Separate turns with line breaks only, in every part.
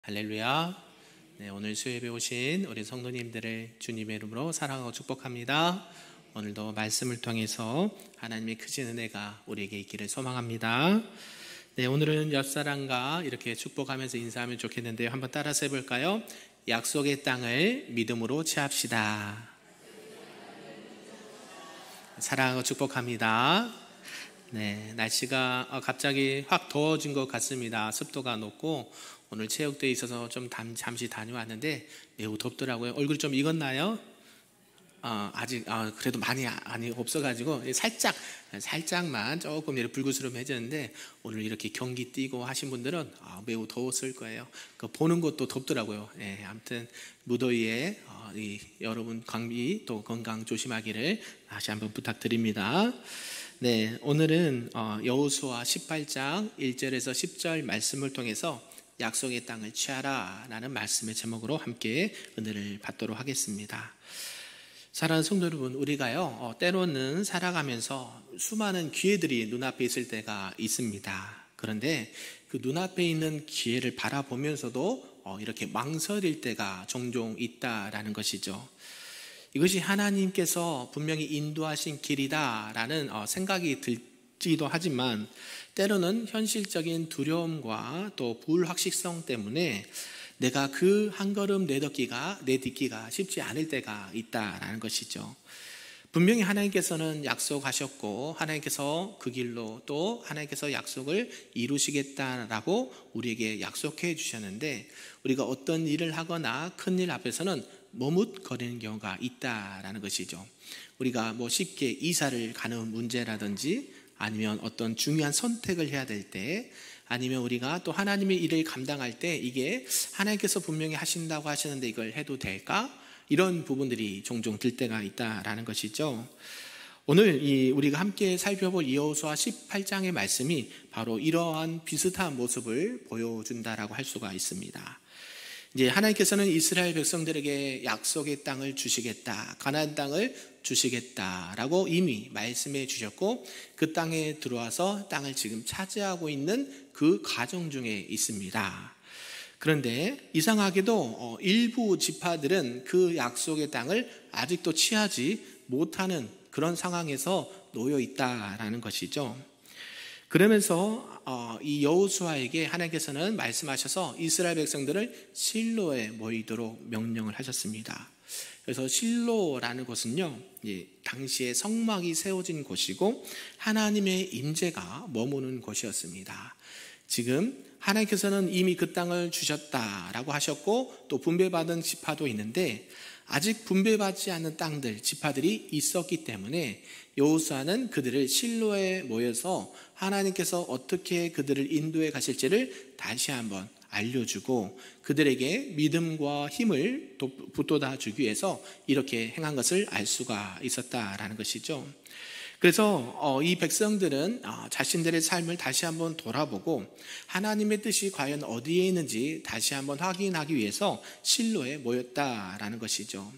할렐루야. 네, 오늘 수요예배 오신 우리 성도님들을 주님의 이름으로 사랑하고 축복합니다. 오늘도 말씀을 통해서 하나님의 크신 은혜가 우리에게 있기를 소망합니다. 네, 오늘은 옆사람과 이렇게 축복하면서 인사하면 좋겠는데요. 한번 따라서 해볼까요? 약속의 땅을 믿음으로 취합시다. 사랑하고 축복합니다. 네, 날씨가 갑자기 확 더워진 것 같습니다. 습도가 높고 오늘 체육대회 있어서 좀 잠시 다녀왔는데 매우 덥더라고요. 얼굴 좀 익었나요? 아직 그래도 많이 없어가지고 살짝만 조금 이렇게 불구스름해졌는데 오늘 이렇게 경기 뛰고 하신 분들은 매우 더웠을 거예요. 보는 것도 덥더라고요. 네, 아무튼 무더위에 여러분 감기 또 건강 조심하기를 다시 한번 부탁드립니다. 네, 오늘은 여호수아 18장 1절에서 10절 말씀을 통해서 약속의 땅을 취하라 라는 말씀의 제목으로 함께 은혜를 받도록 하겠습니다. 사랑하는 성도 여러분, 우리가요 때로는 살아가면서 수많은 기회들이 눈앞에 있을 때가 있습니다. 그런데 그 눈앞에 있는 기회를 바라보면서도 이렇게 망설일 때가 종종 있다라는 것이죠. 이것이 하나님께서 분명히 인도하신 길이다라는 생각이 들지도 하지만 때로는 현실적인 두려움과 또 불확실성 때문에 내가 그 한 걸음 내딛기가 쉽지 않을 때가 있다라는 것이죠. 분명히 하나님께서는 약속하셨고 하나님께서 그 길로 또 하나님께서 약속을 이루시겠다라고 우리에게 약속해 주셨는데 우리가 어떤 일을 하거나 큰일 앞에서는 머뭇거리는 경우가 있다라는 것이죠. 우리가 쉽게 이사를 가는 문제라든지 아니면 어떤 중요한 선택을 해야 될 때 아니면 우리가 또 하나님의 일을 감당할 때 이게 하나님께서 분명히 하신다고 하시는데 이걸 해도 될까? 이런 부분들이 종종 들 때가 있다라는 것이죠. 오늘 우리가 함께 살펴볼 여호수아 18장의 말씀이 바로 이러한 비슷한 모습을 보여준다라고 할 수가 있습니다. 이제 하나님께서는 이스라엘 백성들에게 약속의 땅을 주시겠다, 가나안 땅을 주시겠다라고 이미 말씀해 주셨고 그 땅에 들어와서 땅을 지금 차지하고 있는 그 과정 중에 있습니다. 그런데 이상하게도 일부 지파들은 그 약속의 땅을 아직도 취하지 못하는 그런 상황에서 놓여 있다라는 것이죠. 그러면서 이 여호수아에게 하나님께서는 말씀하셔서 이스라엘 백성들을 실로에 모이도록 명령을 하셨습니다. 그래서 실로라는 곳은요, 당시에 성막이 세워진 곳이고 하나님의 임재가 머무는 곳이었습니다. 지금 하나님께서는 이미 그 땅을 주셨다라고 하셨고 또 분배받은 지파도 있는데 아직 분배받지 않은 땅들, 지파들이 있었기 때문에 여호수아는 그들을 실로에 모여서 하나님께서 어떻게 그들을 인도해 가실지를 다시 한번 알려주고 그들에게 믿음과 힘을 북돋아 주기 위해서 이렇게 행한 것을 알 수가 있었다라는 것이죠. 그래서 이 백성들은 자신들의 삶을 다시 한번 돌아보고 하나님의 뜻이 과연 어디에 있는지 다시 한번 확인하기 위해서 실로에 모였다라는 것이죠.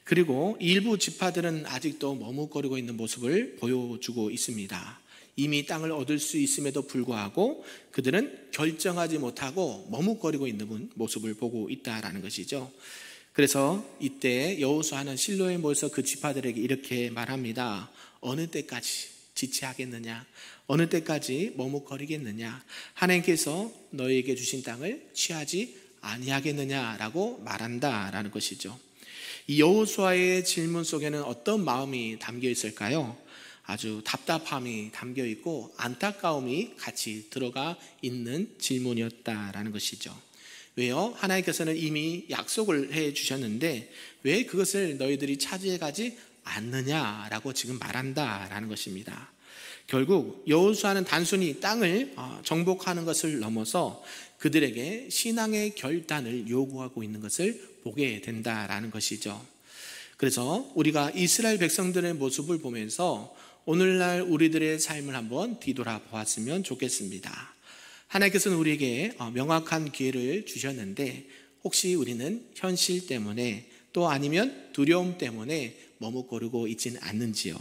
그리고 일부 지파들은 아직도 머뭇거리고 있는 모습을 보여주고 있습니다. 이미 땅을 얻을 수 있음에도 불구하고 그들은 결정하지 못하고 머뭇거리고 있는 모습을 보고 있다라는 것이죠. 그래서 이때 여호수아는 실로에 모여서 그 지파들에게 이렇게 말합니다. 어느 때까지 지체하겠느냐? 어느 때까지 머뭇거리겠느냐? 하나님께서 너희에게 주신 땅을 취하지 아니하겠느냐라고 말한다라는 것이죠. 이 여호수아의 질문 속에는 어떤 마음이 담겨 있을까요? 아주 답답함이 담겨 있고 안타까움이 같이 들어가 있는 질문이었다라는 것이죠. 왜요? 하나님께서는 이미 약속을 해 주셨는데 왜 그것을 너희들이 차지해 가지 않느냐라고 지금 말한다라는 것입니다. 결국 여호수아는 단순히 땅을 정복하는 것을 넘어서 그들에게 신앙의 결단을 요구하고 있는 것을 보게 된다라는 것이죠. 그래서 우리가 이스라엘 백성들의 모습을 보면서 오늘날 우리들의 삶을 한번 뒤돌아보았으면 좋겠습니다. 하나님께서는 우리에게 명확한 기회를 주셨는데 혹시 우리는 현실 때문에 또 아니면 두려움 때문에 머뭇거리고 있지는 않는지요?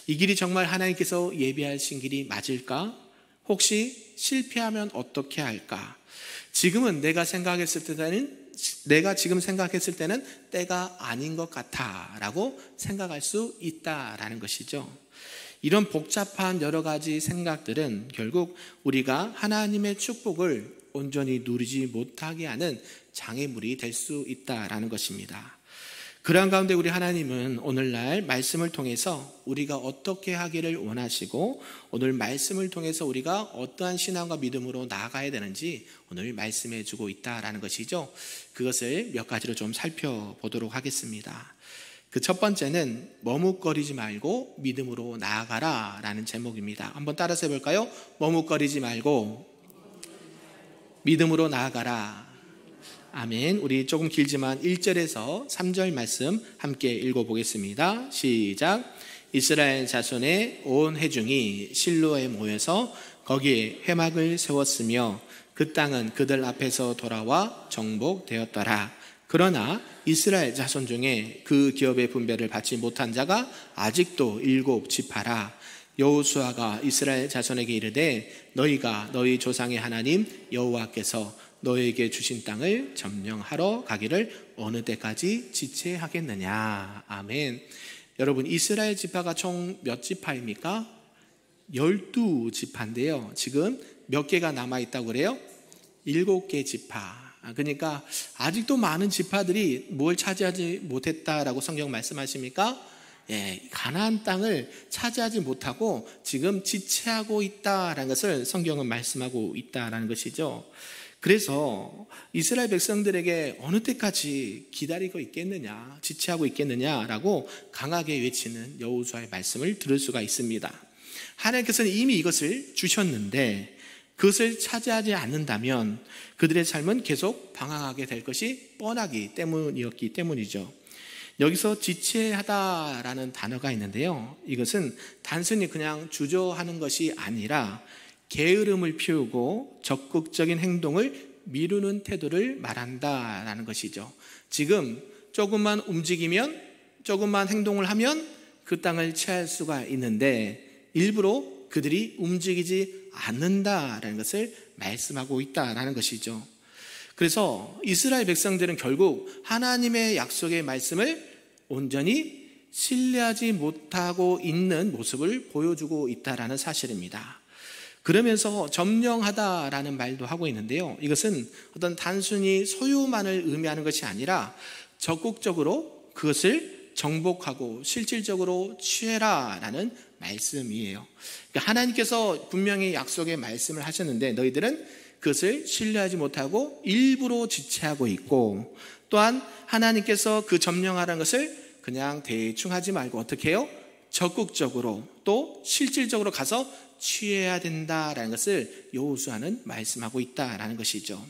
이 길이 정말 하나님께서 예비하신 길이 맞을까? 혹시 실패하면 어떻게 할까? 지금 생각했을 때는 때가 아닌 것 같아라고 생각할 수 있다라는 것이죠. 이런 복잡한 여러 가지 생각들은 결국 우리가 하나님의 축복을 온전히 누리지 못하게 하는 장애물이 될 수 있다라는 것입니다. 그러한 가운데 우리 하나님은 오늘날 말씀을 통해서 우리가 어떻게 하기를 원하시고 오늘 말씀을 통해서 우리가 어떠한 신앙과 믿음으로 나아가야 되는지 오늘 말씀해 주고 있다라는 것이죠. 그것을 몇 가지로 좀 살펴보도록 하겠습니다. 그 첫 번째는 머뭇거리지 말고 믿음으로 나아가라 라는 제목입니다. 한번 따라서 해볼까요? 머뭇거리지 말고 믿음으로 나아가라. 아멘. 우리 조금 길지만 1절에서 3절 말씀 함께 읽어보겠습니다. 시작. 이스라엘 자손의 온 회중이 실로에 모여서 거기에 회막을 세웠으며 그 땅은 그들 앞에서 돌아와 정복되었더라. 그러나 이스라엘 자손 중에 그 기업의 분배를 받지 못한 자가 아직도 7지파라. 여호수아가 이스라엘 자손에게 이르되 너희가 너희 조상의 하나님 여호와께서 너에게 주신 땅을 점령하러 가기를 어느 때까지 지체하겠느냐. 아멘. 여러분, 이스라엘 지파가 총 몇 지파입니까? 12지파인데요 지금 몇 개가 남아있다고 그래요? 7개 지파. 그러니까 아직도 많은 지파들이 뭘 차지하지 못했다라고 성경 말씀하십니까? 가나안 땅을 차지하지 못하고 지금 지체하고 있다라는 것을 성경은 말씀하고 있다라는 것이죠. 그래서 이스라엘 백성들에게 어느 때까지 기다리고 있겠느냐, 지체하고 있겠느냐라고 강하게 외치는 여호수아의 말씀을 들을 수가 있습니다. 하나님께서는 이미 이것을 주셨는데 그것을 차지하지 않는다면 그들의 삶은 계속 방황하게 될 것이 뻔하기 때문이었기 때문이죠. 여기서 지체하다라는 단어가 있는데요, 이것은 단순히 그냥 주저하는 것이 아니라 게으름을 피우고 적극적인 행동을 미루는 태도를 말한다라는 것이죠. 지금 조금만 움직이면, 조금만 행동을 하면 그 땅을 취할 수가 있는데 일부러 그들이 움직이지 않는다라는 것을 말씀하고 있다라는 것이죠. 그래서 이스라엘 백성들은 결국 하나님의 약속의 말씀을 온전히 신뢰하지 못하고 있는 모습을 보여주고 있다라는 사실입니다. 그러면서 점령하다라는 말도 하고 있는데요, 이것은 어떤 단순히 소유만을 의미하는 것이 아니라 적극적으로 그것을 정복하고 실질적으로 취해라라는 말씀이에요. 그러니까 하나님께서 분명히 약속의 말씀을 하셨는데 너희들은 그것을 신뢰하지 못하고 일부러 지체하고 있고, 또한 하나님께서 그 점령하라는 것을 그냥 대충 하지 말고 어떻게 해요? 적극적으로 또 실질적으로 가서 취해야 된다라는 것을 여호수아는 말씀하고 있다라는 것이죠.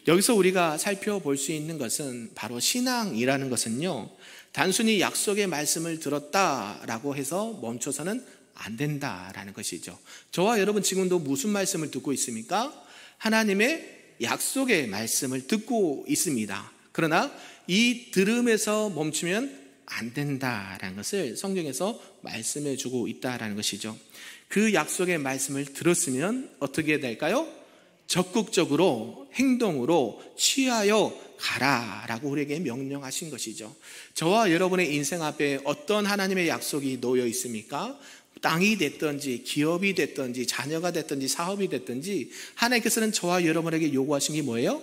여기서 우리가 살펴볼 수 있는 것은 바로 신앙이라는 것은요, 단순히 약속의 말씀을 들었다라고 해서 멈춰서는 안 된다라는 것이죠. 저와 여러분 지금도 무슨 말씀을 듣고 있습니까? 하나님의 약속의 말씀을 듣고 있습니다. 그러나 이 들음에서 멈추면 안 된다라는 것을 성경에서 말씀해 주고 있다라는 것이죠. 그 약속의 말씀을 들었으면 어떻게 될까요? 적극적으로 행동으로 취하여 가라라고 우리에게 명령하신 것이죠. 저와 여러분의 인생 앞에 어떤 하나님의 약속이 놓여 있습니까? 땅이 됐든지 기업이 됐든지 자녀가 됐든지 사업이 됐든지 하나님께서는 저와 여러분에게 요구하신 게 뭐예요?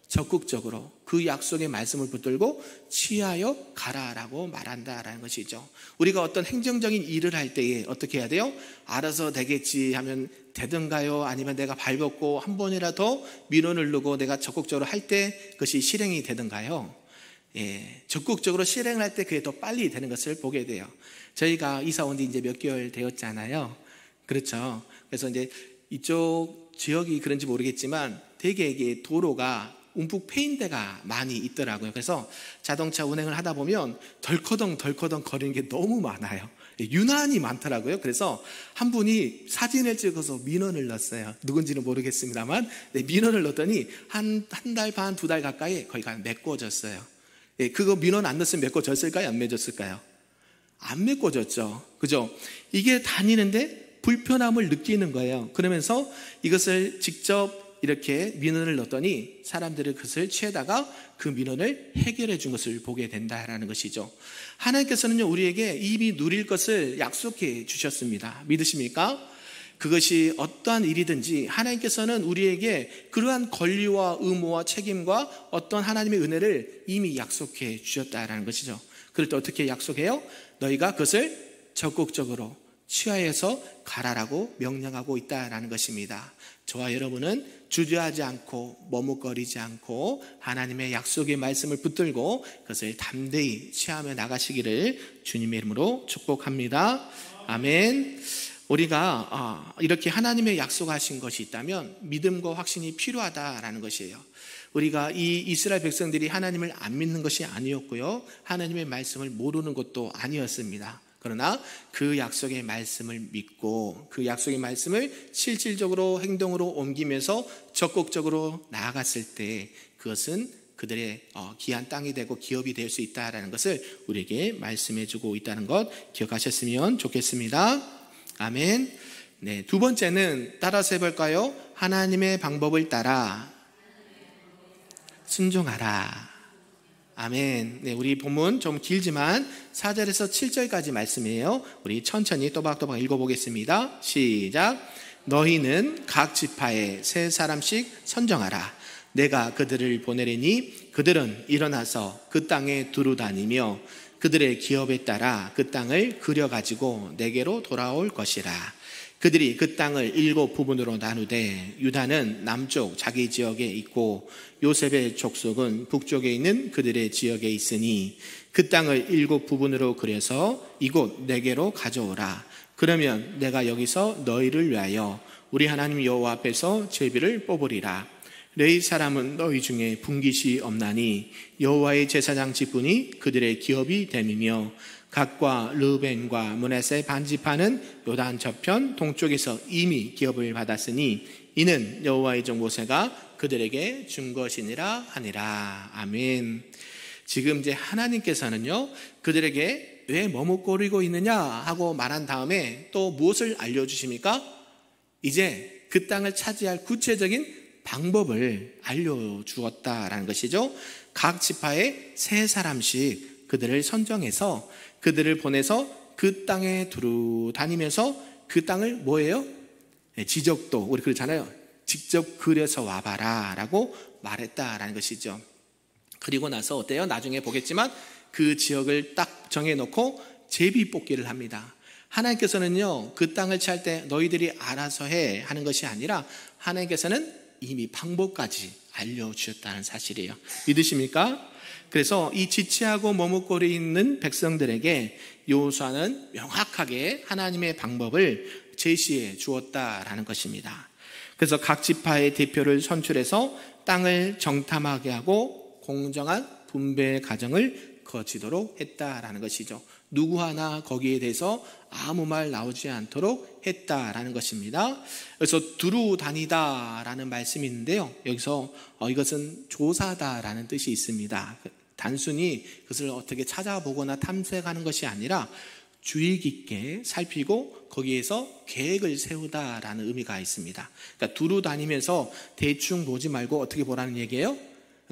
적극적으로 그 약속의 말씀을 붙들고 취하여 가라라고 말한다라는 것이죠. 우리가 어떤 행정적인 일을 할 때에 어떻게 해야 돼요? 알아서 되겠지 하면 되든가요? 아니면 내가 발벗고 한 번이라도 민원을 누르고 내가 적극적으로 할 때 그것이 실행이 되든가요? 적극적으로 실행을 할 때 그게 더 빨리 되는 것을 보게 돼요. 저희가 이사 온 지 이제 몇 개월 되었잖아요. 그렇죠. 그래서 이제 이쪽 지역이 그런지 모르겠지만 되게 이게 도로가 움푹 패인 데가 많이 있더라고요. 그래서 자동차 운행을 하다 보면 덜커덩 거리는 게 너무 많아요. 유난히 많더라고요. 그래서 한 분이 사진을 찍어서 민원을 넣었어요. 누군지는 모르겠습니다만 민원을 넣었더니 한 달 반, 2달 가까이 거기가 메꿔졌어요. 그거 민원 안 넣었으면 메꿔졌을까요? 안 맺었을까요? 안 메꿔졌죠. 그죠? 이게 다니는데 불편함을 느끼는 거예요. 그러면서 이것을 직접 이렇게 민원을 넣었더니 사람들이 그것을 취해다가 그 민원을 해결해 준 것을 보게 된다라는 것이죠. 하나님께서는요, 우리에게 이미 누릴 것을 약속해 주셨습니다. 믿으십니까? 그것이 어떠한 일이든지 하나님께서는 우리에게 그러한 권리와 의무와 책임과 어떤 하나님의 은혜를 이미 약속해 주셨다라는 것이죠. 그럴 때 어떻게 약속해요? 너희가 그것을 적극적으로 취하여서 가라라고 명령하고 있다라는 것입니다. 저와 여러분은 주저하지 않고 머뭇거리지 않고 하나님의 약속의 말씀을 붙들고 그것을 담대히 취하며 나가시기를 주님의 이름으로 축복합니다. 아멘. 우리가 이렇게 하나님의 약속하신 것이 있다면 믿음과 확신이 필요하다라는 것이에요. 우리가 이 이스라엘 백성들이 하나님을 안 믿는 것이 아니었고요, 하나님의 말씀을 모르는 것도 아니었습니다. 그러나 그 약속의 말씀을 믿고 그 약속의 말씀을 실질적으로 행동으로 옮기면서 적극적으로 나아갔을 때 그것은 그들의 귀한 땅이 되고 기업이 될 수 있다는 것을 우리에게 말씀해 주고 있다는 것 기억하셨으면 좋겠습니다. 아멘. 네, 두 번째는 따라서 해볼까요? 하나님의 방법을 따라 순종하라. 아멘. 네, 우리 본문 좀 길지만 4절에서 7절까지 말씀이에요. 우리 천천히 또박또박 읽어보겠습니다. 시작. 너희는 각 지파에 세 사람씩 선정하라. 내가 그들을 보내리니 그들은 일어나서 그 땅에 두루 다니며 그들의 기업에 따라 그 땅을 그려가지고 내게로 돌아올 것이라. 그들이 그 땅을 7 부분으로 나누되 유다는 남쪽 자기 지역에 있고 요셉의 족속은 북쪽에 있는 그들의 지역에 있으니 그 땅을 7 부분으로 그려서 이곳 내게로 가져오라. 그러면 내가 여기서 너희를 위하여 우리 하나님 여호와 앞에서 제비를 뽑으리라. 레위 사람은 너희 중에 분깃이 없나니 여호와의 제사장 직분이 그들의 기업이 됨이며 gad과 르벤과 므낫세 반지파는 요단 저편 동쪽에서 이미 기업을 받았으니 이는 여호와의 종 모세가 그들에게 준 것이니라 하니라. 아멘. 지금 이제 하나님께서는요, 그들에게 왜 머뭇거리고 있느냐 하고 말한 다음에 또 무엇을 알려주십니까? 이제 그 땅을 차지할 구체적인 방법을 알려주었다라는 것이죠. 각 지파에 세 사람씩 그들을 선정해서 그들을 보내서 그 땅에 두루 다니면서 그 땅을 뭐예요? 지적도, 우리 그러잖아요. 직접 그려서 와봐라 라고 말했다라는 것이죠. 그리고 나서 어때요? 나중에 보겠지만 그 지역을 딱 정해놓고 제비 뽑기를 합니다. 하나님께서는요, 그 땅을 취할 때 너희들이 알아서 해 하는 것이 아니라 하나님께서는 이미 방법까지 알려주셨다는 사실이에요. 믿으십니까? 그래서 이 지체하고 머뭇거리 있는 백성들에게 여호수아는 명확하게 하나님의 방법을 제시해 주었다라는 것입니다. 그래서 각 지파의 대표를 선출해서 땅을 정탐하게 하고 공정한 분배 과정을 거치도록 했다라는 것이죠. 누구 하나 거기에 대해서 아무 말 나오지 않도록 했다라는 것입니다. 그래서 두루 다니다라는 말씀이 있는데요, 여기서 이것은 조사다라는 뜻이 있습니다. 단순히 그것을 어떻게 찾아보거나 탐색하는 것이 아니라 주의 깊게 살피고 거기에서 계획을 세우다라는 의미가 있습니다. 그러니까 두루 다니면서 대충 보지 말고 어떻게 보라는 얘기예요?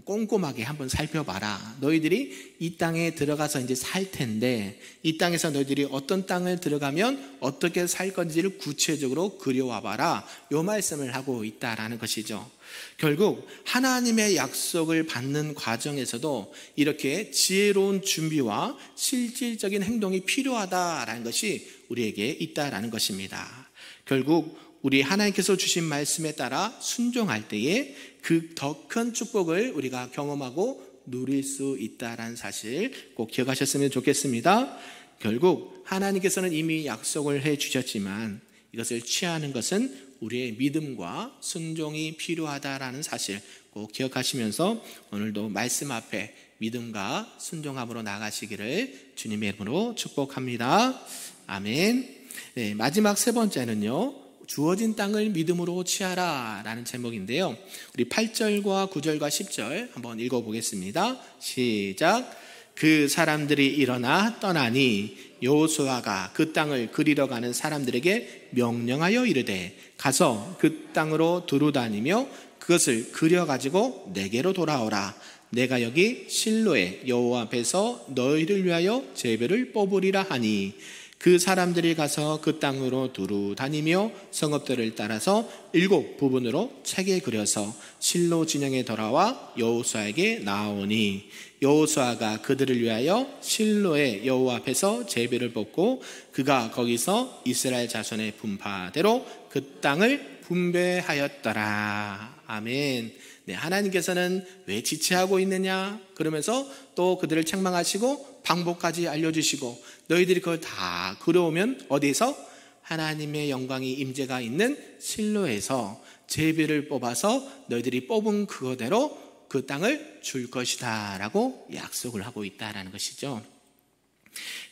꼼꼼하게 한번 살펴봐라. 너희들이 이 땅에 들어가서 이제 살 텐데 이 땅에서 너희들이 어떤 땅을 들어가면 어떻게 살 건지를 구체적으로 그려와 봐라. 이 말씀을 하고 있다라는 것이죠. 결국 하나님의 약속을 받는 과정에서도 이렇게 지혜로운 준비와 실질적인 행동이 필요하다라는 것이 우리에게 있다라는 것입니다. 결국 우리 하나님께서 주신 말씀에 따라 순종할 때에 그 더 큰 축복을 우리가 경험하고 누릴 수 있다는 사실 꼭 기억하셨으면 좋겠습니다. 결국 하나님께서는 이미 약속을 해 주셨지만 이것을 취하는 것은 우리의 믿음과 순종이 필요하다라는 사실 꼭 기억하시면서 오늘도 말씀 앞에 믿음과 순종함으로 나가시기를 주님의 이름으로 축복합니다. 아멘. 네, 마지막 세 번째는요, 주어진 땅을 믿음으로 취하라 라는 제목인데요, 우리 8절과 9절과 10절 한번 읽어보겠습니다. 시작. 그 사람들이 일어나 떠나니 여호수아가 그 땅을 그리러 가는 사람들에게 명령하여 이르되 가서 그 땅으로 두루 다니며 그것을 그려 가지고 내게로 돌아오라. 내가 여기 실로에 여호와 앞에서 너희를 위하여 제비를 뽑으리라 하니 그 사람들이 가서 그 땅으로 두루 다니며 성읍들을 따라서 7 부분으로 책에 그려서 실로 진영에 돌아와 여호수아에게 나오니 여호수아가 그들을 위하여 실로의 여호와 앞에서 제비를 뽑고 그가 거기서 이스라엘 자손의 분파대로 그 땅을 분배하였더라. 아멘. 네, 하나님께서는 왜 지체하고 있느냐 그러면서 또 그들을 책망하시고 방법까지 알려주시고 너희들이 그걸 다 그려오면 어디에서? 하나님의 영광이 임재가 있는 실로에서 제비를 뽑아서 너희들이 뽑은 그거대로 그 땅을 줄 것이다 라고 약속을 하고 있다라는 것이죠.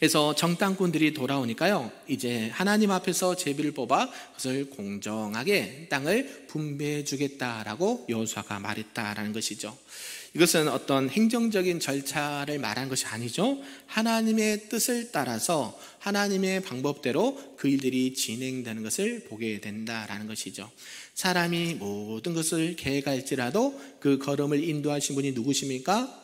그래서 정탐꾼들이 돌아오니까요, 이제 하나님 앞에서 제비를 뽑아 그것을 공정하게 땅을 분배해 주겠다라고 여호수아가 말했다라는 것이죠. 이것은 어떤 행정적인 절차를 말하는 것이 아니죠. 하나님의 뜻을 따라서 하나님의 방법대로 그 일들이 진행되는 것을 보게 된다라는 것이죠. 사람이 모든 것을 계획할지라도 그 걸음을 인도하신 분이 누구십니까?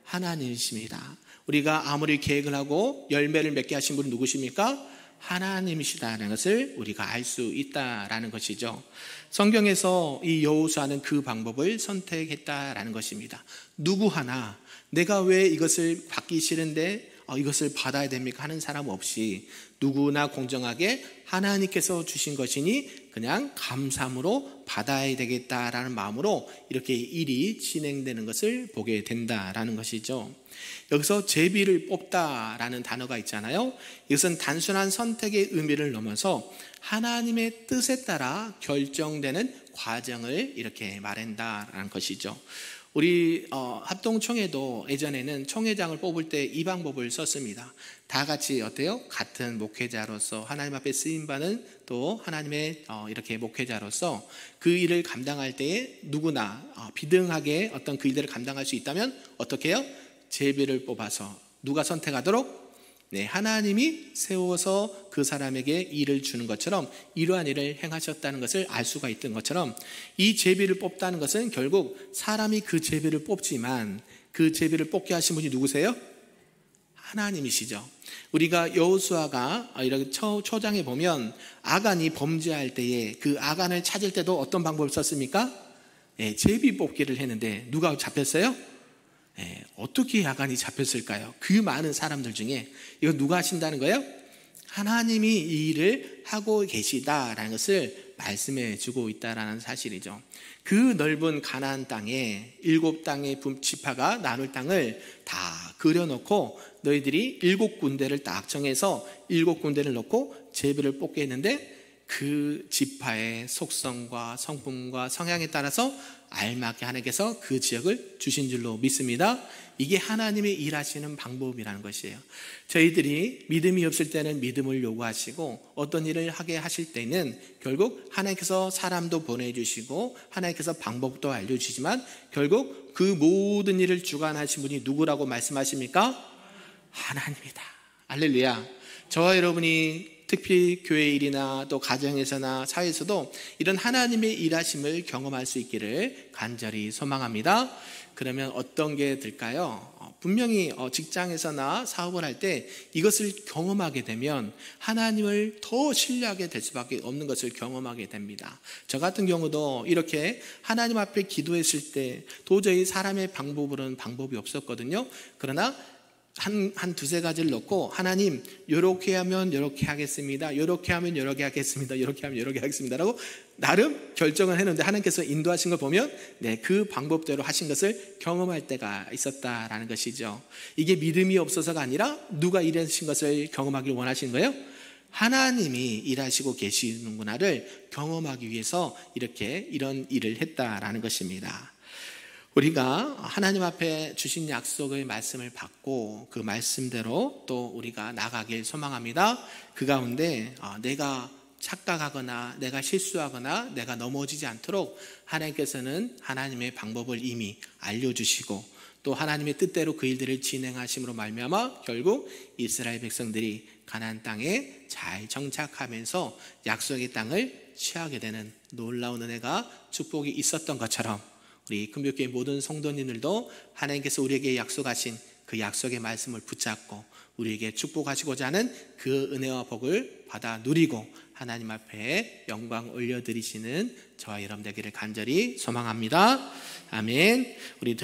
하나님이십니다. 우리가 아무리 계획을 하고 열매를 맺게 하신 분이 누구십니까? 하나님이시다는 것을 우리가 알 수 있다라는 것이죠. 성경에서 이 여호수아는 그 방법을 선택했다라는 것입니다. 누구 하나 내가 왜 이것을 받기 싫은데 이것을 받아야 됩니까? 하는 사람 없이 누구나 공정하게 하나님께서 주신 것이니 그냥 감사함으로 받아야 되겠다라는 마음으로 이렇게 일이 진행되는 것을 보게 된다라는 것이죠. 여기서 제비를 뽑다라는 단어가 있잖아요. 이것은 단순한 선택의 의미를 넘어서 하나님의 뜻에 따라 결정되는 과정을 이렇게 말한다라는 것이죠. 우리 합동총회도 예전에는 총회장을 뽑을 때 이 방법을 썼습니다. 다 같이 어때요? 같은 목회자로서 하나님 앞에 쓰임받는 또 하나님의 이렇게 목회자로서 그 일을 감당할 때에 누구나 비등하게 어떤 그 일들을 감당할 수 있다면 어떻게 해요? 제비를 뽑아서 누가 선택하도록? 네, 하나님이 세워서 그 사람에게 일을 주는 것처럼 이러한 일을 행하셨다는 것을 알 수가 있던 것처럼 이 제비를 뽑다는 것은 결국 사람이 그 제비를 뽑지만 그 제비를 뽑게 하신 분이 누구세요? 하나님이시죠. 우리가 여호수아가 이렇게 초장에 보면 아간이 범죄할 때에 그 아간을 찾을 때도 어떤 방법을 썼습니까? 네, 제비 뽑기를 했는데 누가 잡혔어요? 어떻게 아간이 잡혔을까요? 그 많은 사람들 중에 이거 누가 하신다는 거예요? 하나님이 이 일을 하고 계시다라는 것을 말씀해 주고 있다라는 사실이죠. 그 넓은 가나안 땅에 7 땅의 지파가 나눌 땅을 다 그려놓고 너희들이 7 군데를 딱 정해서 7 군데를 놓고 제비를 뽑게 했는데 그 지파의 속성과 성품과 성향에 따라서 알맞게 하나님께서 그 지역을 주신 줄로 믿습니다. 이게 하나님의 일하시는 방법이라는 것이에요. 저희들이 믿음이 없을 때는 믿음을 요구하시고 어떤 일을 하게 하실 때는 결국 하나님께서 사람도 보내주시고 하나님께서 방법도 알려주시지만 결국 그 모든 일을 주관하신 분이 누구라고 말씀하십니까? 하나님이다. 할렐루야. 저와 여러분이 특히 교회 일이나 또 가정에서나 사회에서도 이런 하나님의 일하심을 경험할 수 있기를 간절히 소망합니다. 그러면 어떤 게 될까요? 분명히 직장에서나 사업을 할 때 이것을 경험하게 되면 하나님을 더 신뢰하게 될 수밖에 없는 것을 경험하게 됩니다. 저 같은 경우도 이렇게 하나님 앞에 기도했을 때 도저히 사람의 방법으로는 방법이 없었거든요. 그러나 한 2-3가지를 놓고 하나님 이렇게 하면 이렇게 하겠습니다. 이렇게 하면 이렇게 하겠습니다. 이렇게 하면 이렇게 하겠습니다. 라고 나름 결정을 했는데 하나님께서 인도하신 걸 보면 그 방법대로 하신 것을 경험할 때가 있었다라는 것이죠. 이게 믿음이 없어서가 아니라 누가 일하신 것을 경험하기를 원하시는 거예요? 하나님이 일하시고 계시는구나를 경험하기 위해서 이런 일을 했다라는 것입니다. 우리가 하나님 앞에 주신 약속의 말씀을 받고 그 말씀대로 또 우리가 나가길 소망합니다. 그 가운데 내가 착각하거나 내가 실수하거나 내가 넘어지지 않도록 하나님께서는 하나님의 방법을 이미 알려주시고 또 하나님의 뜻대로 그 일들을 진행하심으로 말미암아 결국 이스라엘 백성들이 가나안 땅에 잘 정착하면서 약속의 땅을 취하게 되는 놀라운 은혜가 축복이 있었던 것처럼 우리 금요교회 모든 성도님들도 하나님께서 우리에게 약속하신 그 약속의 말씀을 붙잡고 우리에게 축복하시고자 하는 그 은혜와 복을 받아 누리고 하나님 앞에 영광 올려드리시는 저와 여러분 되기를 간절히 소망합니다. 아멘. 우리